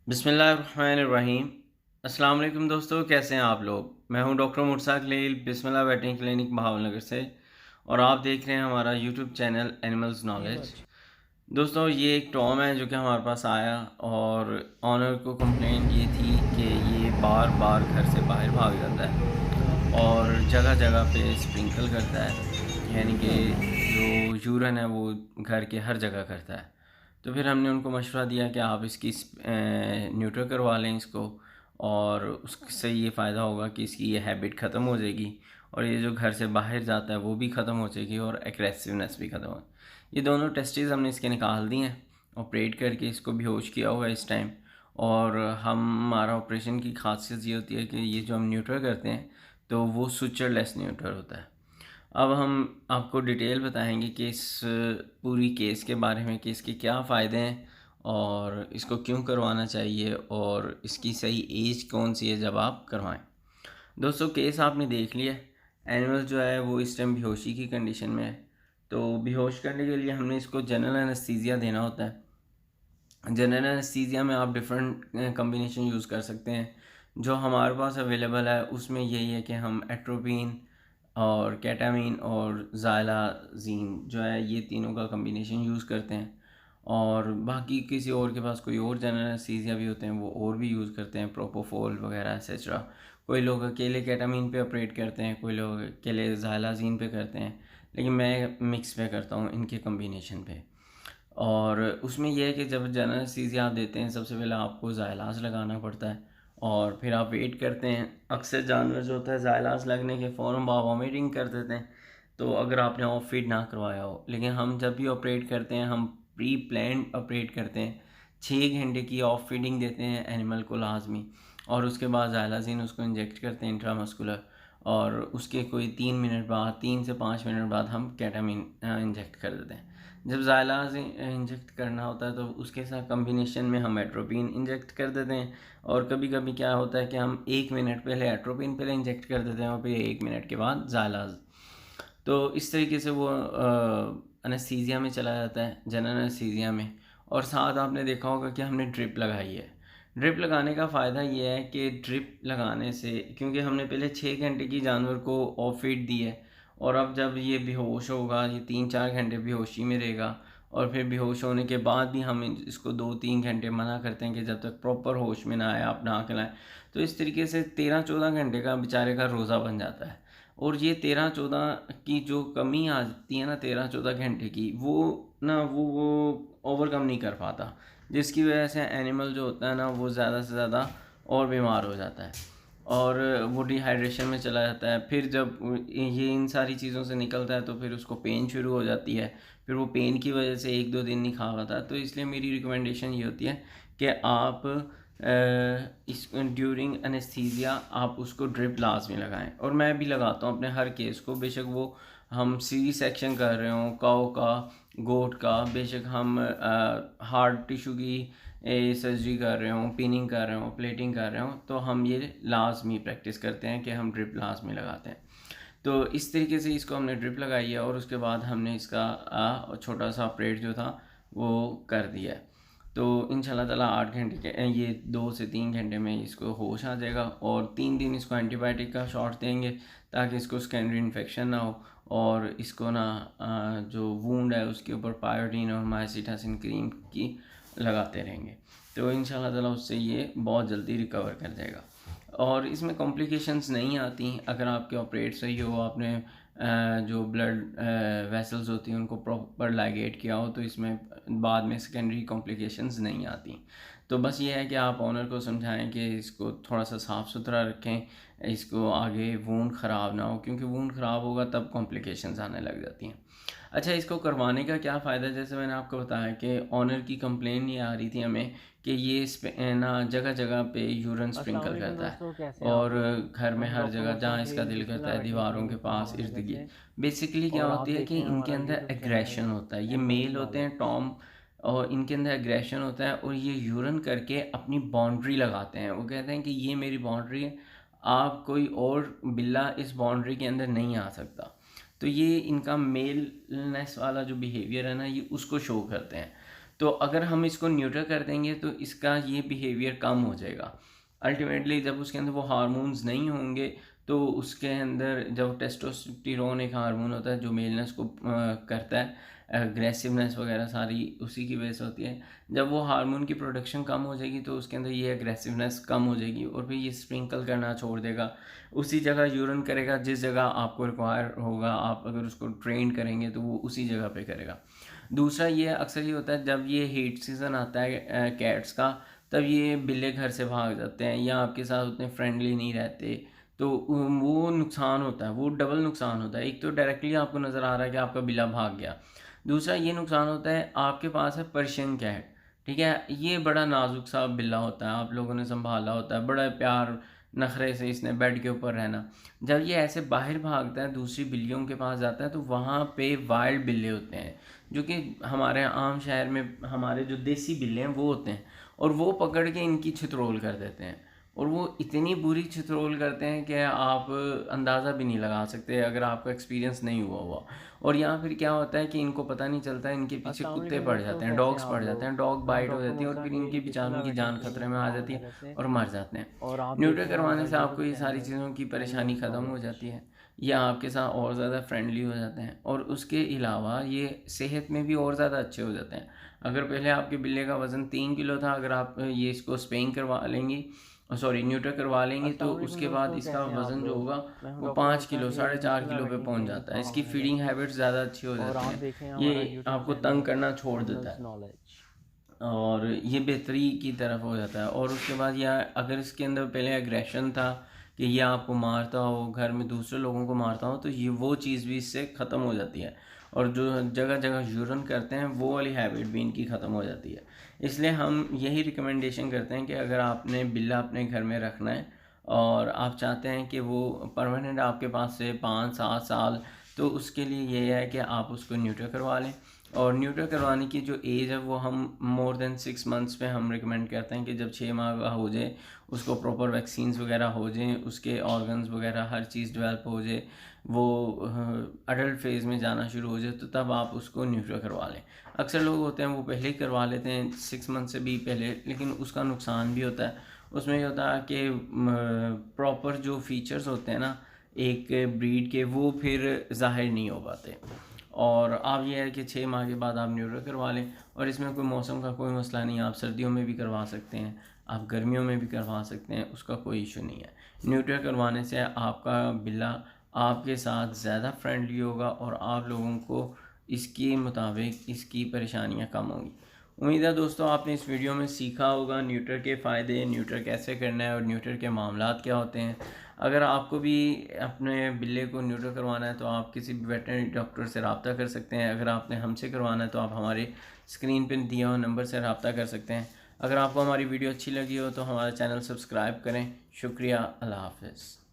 बिस्मिल्लाहिर्रहमानिर्रहीम। अस्सलाम वालेकुम दोस्तों, कैसे हैं आप लोग। मैं हूं डॉक्टर मुर्साक लील बिस्मिल्लाह वेटरिनरी क्लिनिक भावनगर से और आप देख रहे हैं हमारा यूट्यूब चैनल एनिमल्स नॉलेज। दोस्तों, ये एक टॉम है जो कि हमारे पास आया और ऑनर को कंप्लेंट ये थी कि ये बार बार घर से बाहर भाग जाता है और जगह जगह पे स्प्रिंकल करता है, यानी कि जो यूरन है वो घर के हर जगह करता है। तो फिर हमने उनको मशवरा दिया कि आप इसकी न्यूट्रल करवा लें इसको, और उससे ये फ़ायदा होगा कि इसकी ये हैबिट ख़त्म हो जाएगी और ये जो घर से बाहर जाता है वो भी ख़त्म हो जाएगी और एग्रेसिवनेस भी ख़त्म हो। ये दोनों टेस्टिस हमने इसके निकाल दिए हैं, ऑपरेट करके इसको बेहोश किया हुआ है इस टाइम। और हमारा ऑपरेशन की खासियत ये होती है कि ये जो हम न्यूट्रल करते हैं तो वो सुचरलेस न्यूट्रल होता है। अब हम आपको डिटेल बताएंगे कि इस पूरी केस के बारे में कि इसके क्या फ़ायदे हैं और इसको क्यों करवाना चाहिए और इसकी सही एज कौन सी है जब आप करवाएं। दोस्तों, केस आपने देख लिया। एनिमल जो है वो इस टाइम बेहोशी की कंडीशन में है, तो बेहोश करने के लिए हमने इसको जनरल एनेस्थीसिया देना होता है। जनरल एनेस्थीसिया में आप डिफरेंट कम्बिनेशन यूज़ कर सकते हैं। जो हमारे पास अवेलेबल है उसमें यही है कि हम एट्रोपिन और केटामीन और ज़ाइलाज़ीन जो है ये तीनों का कम्बिनेशन यूज़ करते हैं। और बाकी किसी और के पास कोई और जनरल एनेस्थीसिया भी होते हैं, वो और भी यूज़ करते हैं, प्रोपोफोल वगैरह एक्सेट्रा। कोई लोग अकेले केटामीन पे ऑपरेट करते हैं, कोई लोग अकेले ज़ाइलाज़ीन पे करते हैं, लेकिन मैं मिक्स पे करता हूँ इनके कम्बिनेशन पे। और उसमें यह है कि जब जनरल एनेस्थीसिया आप देते हैं सबसे पहले आपको ज़ाइलाज लगाना पड़ता है और फिर आप वेट करते हैं। अक्सर जानवर जो होता है ज़ाइलाज लगने के फ़ौरन बाद वॉमिटिंग कर देते हैं, तो अगर आपने ऑफ फीड ना करवाया हो। लेकिन हम जब भी ऑपरेट करते हैं हम प्री प्लान ऑपरेट करते हैं, 6 घंटे की ऑफ फीडिंग देते हैं एनिमल को लाजमी, और उसके बाद ज़ाइलाज़ीन उसको इंजेक्ट करते हैं इंट्रामस्कुलर, और उसके कोई 3 मिनट बाद 3 से 5 मिनट बाद हम केटामीन इंजेक्ट कर देते हैं। जब ज़ाइलाज इंजेक्ट करना होता है तो उसके साथ कम्बिनेशन में हम एट्रोपिन इंजेक्ट कर देते हैं। और कभी कभी क्या होता है कि हम 1 मिनट पहले एट्रोपिन पहले इंजेक्ट कर देते हैं और फिर 1 मिनट के बाद ज़ाइलाज। तो इस तरीके से वो अनेस्थीसिया में चला जाता है, जनरल अनेस्थीसिया में। और साथ आपने देखा होगा कि हमने ड्रिप लगाई है। ड्रिप लगाने का फ़ायदा ये है कि ड्रिप लगाने से, क्योंकि हमने पहले 6 घंटे की जानवर को ऑफ फीड दी है और अब जब ये बेहोश होगा, ये 3-4 घंटे बेहोशी में रहेगा, और फिर बेहोश होने के बाद भी हम इसको 2-3 घंटे मना करते हैं कि जब तक प्रॉपर होश में ना आए आप ना खिलाएं। तो इस तरीके से 13-14 घंटे का बेचारे का रोज़ा बन जाता है। और ये 13-14 की जो कमी आ जाती है ना, 13-14 घंटे की, वो ओवरकम नहीं कर पाता, जिसकी वजह से एनिमल जो होता है ना वो ज़्यादा से ज़्यादा और बीमार हो जाता है और वो डिहाइड्रेशन में चला जाता है। फिर जब ये इन सारी चीज़ों से निकलता है तो फिर उसको पेन शुरू हो जाती है, फिर वो पेन की वजह से 1-2 दिन नहीं खा पाता। तो इसलिए मेरी रिकमेंडेशन ये होती है कि आप इस ड्यूरिंग एनेस्थीसिया आप उसको ड्रिप लाजमी लगाएं। और मैं भी लगाता हूँ अपने हर केस को, बेशक वो हम सी सेक्शन कर रहे हों, काऊ का, गोट का, बेशक हम हार्ट टिश्यू की सर्जरी कर रहे हों, पिनिंग कर रहे हों, प्लेटिंग कर रहे हों, तो हम ये लाजमी प्रैक्टिस करते हैं कि हम ड्रिप लाजमी लगाते हैं। तो इस तरीके से इसको हमने ड्रिप लगाई है और उसके बाद हमने इसका छोटा सा ऑपरेट जो था वो कर दिया है। तो इंशाल्लाह ताला 8 घंटे के ये 2 से 3 घंटे में इसको होश आ जाएगा और 3 दिन इसको एंटीबायोटिक का शॉट देंगे ताकि इसको सेकेंडरी इन्फेक्शन ना हो। और इसको ना जो वूंड है उसके ऊपर पायोडीन और माइसिटासिन क्रीम की लगाते रहेंगे, तो इंशाल्लाह ताला उससे ये बहुत जल्दी रिकवर कर जाएगा और इसमें कॉम्प्लिकेशंस नहीं आती अगर आपके ऑपरेट सही हो, आपने जो ब्लड वेसल्स होती हैं उनको प्रॉपर लाइगेट किया हो, तो इसमें बाद में सेकेंडरी कॉम्प्लिकेशंस नहीं आती। तो बस ये है कि आप ऑनर को समझाएं कि इसको थोड़ा सा साफ़ सुथरा रखें, इसको आगे वूंड ख़राब ना हो, क्योंकि वूंड ख़राब होगा तब कॉम्प्लिकेशंस आने लग जाती हैं। अच्छा, इसको करवाने का क्या फ़ायदा है, जैसे मैंने आपको बताया कि ऑनर की कंप्लेन ये आ रही थी हमें कि ये ना जगह जगह पे यूरन अस्सलाम स्प्रिंकल वालेकुम करता है दोस्तों, कैसे हैं आप और लोग। घर में मैं हूं हर डॉक्टर जगह जहाँ मुर्साक इसका लील दिल करता बिस्मिल्लाह है वेटरनरी दीवारों के क्लिनिक पास इर्द भावनगर से। गिर्द। बेसिकली क्या और आप होती है देख कि रहे हैं इनके हमारा अंदर यूट्यूब चैनल एग्रेशन होता है, ये एनिमल्स मेल होते हैं नॉलेज। टॉम, और इनके अंदर एग्रेशन होता है और ये यूरन करके अपनी बाउंड्री लगाते हैं। वो कहते हैं कि ये मेरी बाउंड्री है, आप कोई और बिल्ला इस बाउंड्री के अंदर नहीं आ सकता। तो ये इनका मेलनेस वाला जो बिहेवियर है ना ये उसको शो करते हैं। तो अगर हम इसको न्यूट्रल कर देंगे तो इसका ये बिहेवियर कम हो जाएगा। अल्टीमेटली जब उसके अंदर वो हार्मोन्स नहीं होंगे तो उसके अंदर जब टेस्टोस्टेरोन एक हार्मोन होता है जो मेलनेस को करता है, एग्रेसिवनेस वगैरह सारी उसी की वजह से होती है। जब वो हार्मोन की प्रोडक्शन कम हो जाएगी तो उसके अंदर ये एग्रेसिवनेस कम हो जाएगी और फिर ये स्प्रिंकल करना छोड़ देगा, उसी जगह यूरिन करेगा जिस जगह आपको रिक्वायर होगा। आप अगर उसको ट्रेन करेंगे तो वो उसी जगह पे करेगा। दूसरा ये अक्सर ये होता है जब ये हीट सीज़न आता है कैट्स का, तब ये बिल्ले घर से भाग जाते हैं या आपके साथ उतने फ्रेंडली नहीं रहते, तो वो नुकसान होता है, वो डबल नुकसान होता है। एक तो डायरेक्टली आपको नज़र आ रहा है कि आपका बिल्ला भाग गया, दूसरा ये नुकसान होता है आपके पास है पर्शियन कैट, ठीक है, ये बड़ा नाजुक सा बिल्ला होता है, आप लोगों ने संभाला होता है, बड़ा प्यार नखरे से इसने बेड के ऊपर रहना। जब ये ऐसे बाहर भागता है दूसरी बिल्लियों के पास जाता है तो वहाँ पे वाइल्ड बिल्ले होते हैं जो कि हमारे आम शहर में हमारे जो देसी बिल्ले हैं वो होते हैं, और वो पकड़ के इनकी छितरोल कर देते हैं। और वो इतनी बुरी छितरोल करते हैं कि आप अंदाज़ा भी नहीं लगा सकते अगर आपका एक्सपीरियंस नहीं हुआ हुआ। और यहाँ फिर क्या होता है कि इनको पता नहीं चलता, इनके पीछे कुत्ते पड़ जाते हैं, डॉग्स पड़ जाते हैं, डॉग बाइट हो जाती है और फिर इनकी बेचारों की जान खतरे में आ जाती है और मर जाते हैं। न्यूट्रल करवाने से आपको ये सारी चीज़ों की परेशानी ख़त्म हो जाती है, ये आपके साथ और ज़्यादा फ्रेंडली हो जाते हैं और उसके अलावा ये सेहत में भी और ज़्यादा अच्छे हो जाते हैं। अगर पहले आपके बिल्ले का वज़न 3 किलो था, अगर आप ये इसको स्पेइंग करवा लेंगी, सॉरी न्यूट्रल करवा लेंगी, तो उसके बाद इसका वज़न जो होगा वो 5 किलो 4.5 किलो पे पहुंच जाता है। इसकी फीडिंग हैबिट्स ज़्यादा अच्छी हो जाती हैं, ये आपको तंग करना छोड़ देता है और ये बेहतरी की तरफ हो जाता है। और उसके बाद यह अगर इसके अंदर पहले एग्रेशन था कि ये आपको मारता हो, घर में दूसरे लोगों को मारता हो, तो ये वो चीज़ भी इससे ख़त्म हो जाती है और जो जगह जगह यूरन करते हैं वो वाली हैबिट भी इनकी ख़त्म हो जाती है। इसलिए हम यही रिकमेंडेशन करते हैं कि अगर आपने बिल्ला अपने घर में रखना है और आप चाहते हैं कि वो परमानेंट आपके पास से 5-7 साल, तो उसके लिए ये है कि आप उसको न्यूट्रल करवा लें। और न्यूट्रल करवाने की जो एज है वो हम मोर देन 6 मंथ्स पे हम रिकमेंड करते हैं कि जब 6 माह का हो जाए, उसको प्रॉपर वैक्सीन्स वगैरह हो जाएं, उसके ऑर्गन्स वगैरह हर चीज़ डेवलप हो जाए, वो अडल्ट फेज़ में जाना शुरू हो जाए, तो तब आप उसको न्यूट्रल करवा लें। अक्सर लोग होते हैं वो पहले ही करवा लेते हैं 6 मंथ से भी पहले, लेकिन उसका नुकसान भी होता है। उसमें ये होता है कि प्रॉपर जो फीचर्स होते हैं ना एक ब्रीड के, वो फिर ज़ाहिर नहीं हो पाते। और आप ये है कि 6 माह के बाद आप न्यूट्रल करवा लें, और इसमें कोई मौसम का कोई मसला नहीं है, आप सर्दियों में भी करवा सकते हैं, आप गर्मियों में भी करवा सकते हैं, उसका कोई इशू नहीं है। न्यूट्रल करवाने से आपका बिल्ला आपके साथ ज़्यादा फ्रेंडली होगा और आप लोगों को इसके मुताबिक इसकी परेशानियां कम होंगी। उम्मीद है दोस्तों आपने इस वीडियो में सीखा होगा न्यूट्रल के फ़ायदे, न्यूट्रल कैसे करना है और न्यूट्रल के मामलात क्या होते हैं। अगर आपको भी अपने बिल्ले को न्यूट्रल करवाना है तो आप किसी भी वेटरनरी डॉक्टर से रब्ता कर सकते हैं। अगर आपने हमसे करवाना है तो आप हमारे स्क्रीन पर दिए हुए नंबर से रब्ता कर सकते हैं। अगर आपको हमारी वीडियो अच्छी लगी हो तो हमारा चैनल सब्सक्राइब करें। शुक्रिया, अल्लाह हाफ़िज़।